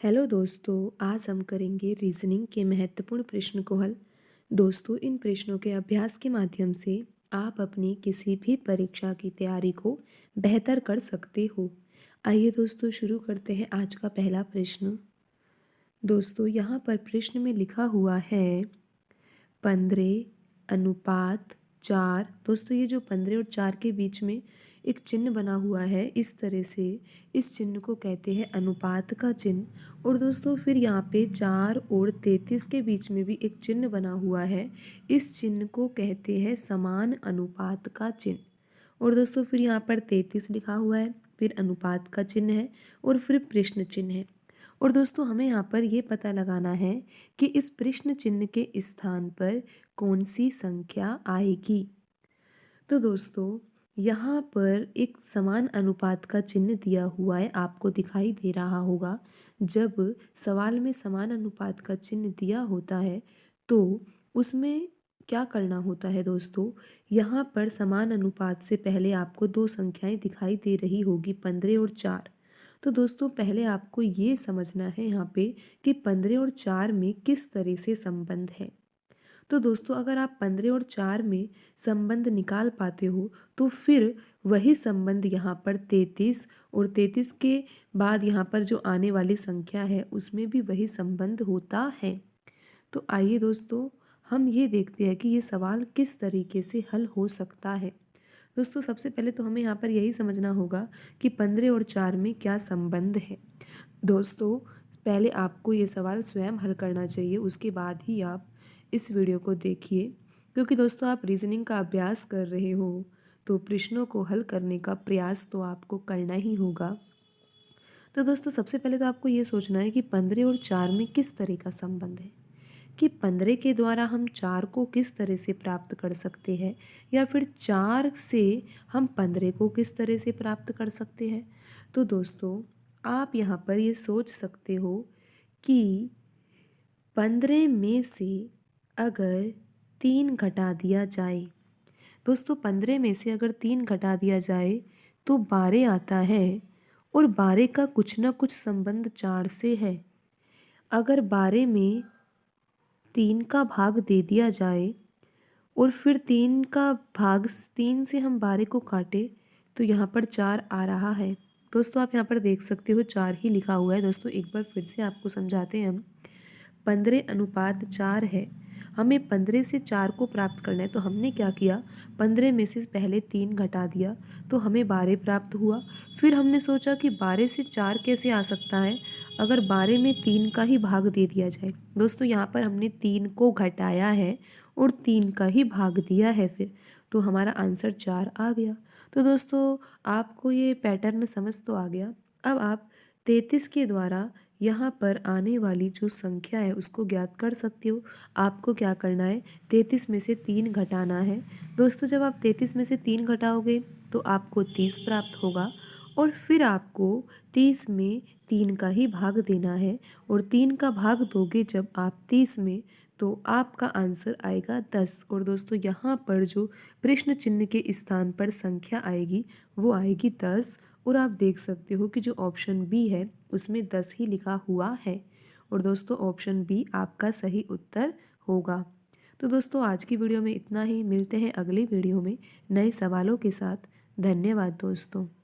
Hello दोस्तों, आज हम करेंगे रीजनिंग के महत्वपूर्ण प्रश्न को हल। दोस्तों, इन प्रश्नों के अभ्यास के माध्यम से आप अपनी किसी भी परीक्षा की तैयारी को बेहतर कर सकते हो। आइए दोस्तों, शुरू करते हैं आज का पहला प्रश्न। दोस्तों, यहाँ पर प्रश्न में लिखा हुआ है 15:4। दोस्तों, ये जो 15 और 4 के बीच में एक चिन्ह बना हुआ है, इस तरह से इस चिन्ह को कहते हैं अनुपात का चिन्ह। और दोस्तों, फिर यहाँ पे 4 और 33 के बीच में भी एक चिन्ह बना हुआ है, इस चिन्ह को कहते हैं समान अनुपात का चिन्ह। और दोस्तों, फिर यहाँ पर 33 लिखा हुआ है, फिर अनुपात का चिन्ह है और फिर प्रश्न चिन्ह है। और दोस्तों, हमें यहाँ पर ये पता लगाना है कि इस प्रश्न चिन्ह के स्थान पर कौन सी संख्या आएगी। तो दोस्तों, यहाँ पर एक समान अनुपात का चिन्ह दिया हुआ है, आपको दिखाई दे रहा होगा। जब सवाल में समान अनुपात का चिन्ह दिया होता है तो उसमें क्या करना होता है दोस्तों। यहाँ पर समान अनुपात से पहले आपको दो संख्याएं दिखाई दे रही होगी, 15 और 4। तो दोस्तों, पहले आपको ये समझना है यहाँ पे कि 15 और 4 में किस तरह से संबंध है। तो दोस्तों, अगर आप 15 और 4 में संबंध निकाल पाते हो तो फिर वही संबंध यहाँ पर 33 और 33 के बाद यहाँ पर जो आने वाली संख्या है उसमें भी वही संबंध होता है। तो आइए दोस्तों, हम ये देखते हैं कि ये सवाल किस तरीके से हल हो सकता है। दोस्तों, सबसे पहले तो हमें यहाँ पर यही समझना होगा कि 15 और 4 में क्या संबंध है। दोस्तों, पहले आपको ये सवाल स्वयं हल करना चाहिए, उसके बाद ही आप इस वीडियो को देखिए। क्योंकि दोस्तों, आप रीजनिंग का अभ्यास कर रहे हो तो प्रश्नों को हल करने का प्रयास तो आपको करना ही होगा। तो दोस्तों, सबसे पहले तो आपको ये सोचना है कि 15 और 4 में किस तरह का संबंध है, कि 15 के द्वारा हम 4 को किस तरह से प्राप्त कर सकते हैं, या फिर 4 से हम 15 को किस तरह से प्राप्त कर सकते हैं। तो दोस्तों, आप यहाँ पर ये सोच सकते हो कि 15 में से अगर 3 घटा दिया जाए, दोस्तों 15 में से अगर 3 घटा दिया जाए तो 12 आता है। और 12 का कुछ ना कुछ संबंध 4 से है। अगर 12 में 3 का भाग दे दिया जाए और फिर 3 का भाग 3 से हम 12 को काटे तो यहाँ पर 4 आ रहा है। दोस्तों, आप यहाँ पर देख सकते हो 4 ही लिखा हुआ है। दोस्तों, एक बार फिर से आपको समझाते हैं हम। 15:4 है, हमें 15 से 4 को प्राप्त करना है। तो हमने क्या किया, 15 में से पहले 3 घटा दिया तो हमें 12 प्राप्त हुआ। फिर हमने सोचा कि 12 से 4 कैसे आ सकता है, अगर 12 में 3 का ही भाग दे दिया जाए। दोस्तों, यहाँ पर हमने 3 को घटाया है और 3 का ही भाग दिया है, फिर तो हमारा आंसर 4 आ गया। तो दोस्तों, आपको ये पैटर्न समझ तो आ गया। अब आप 33 के द्वारा यहाँ पर आने वाली जो संख्या है उसको ज्ञात कर सकते हो। आपको क्या करना है, 33 में से 3 घटाना है। दोस्तों, जब आप 33 में से 3 घटाओगे तो आपको 30 प्राप्त होगा। और फिर आपको 30 में 3 का ही भाग देना है। और 3 का भाग दोगे जब आप 30 में, तो आपका आंसर आएगा 10। और दोस्तों, यहाँ पर जो प्रश्न चिन्ह के स्थान पर संख्या आएगी वो आएगी 10। और आप देख सकते हो कि जो ऑप्शन बी है उसमें 10 ही लिखा हुआ है। और दोस्तों, ऑप्शन बी आपका सही उत्तर होगा। तो दोस्तों, आज की वीडियो में इतना ही। मिलते हैं अगली वीडियो में नए सवालों के साथ। धन्यवाद दोस्तों।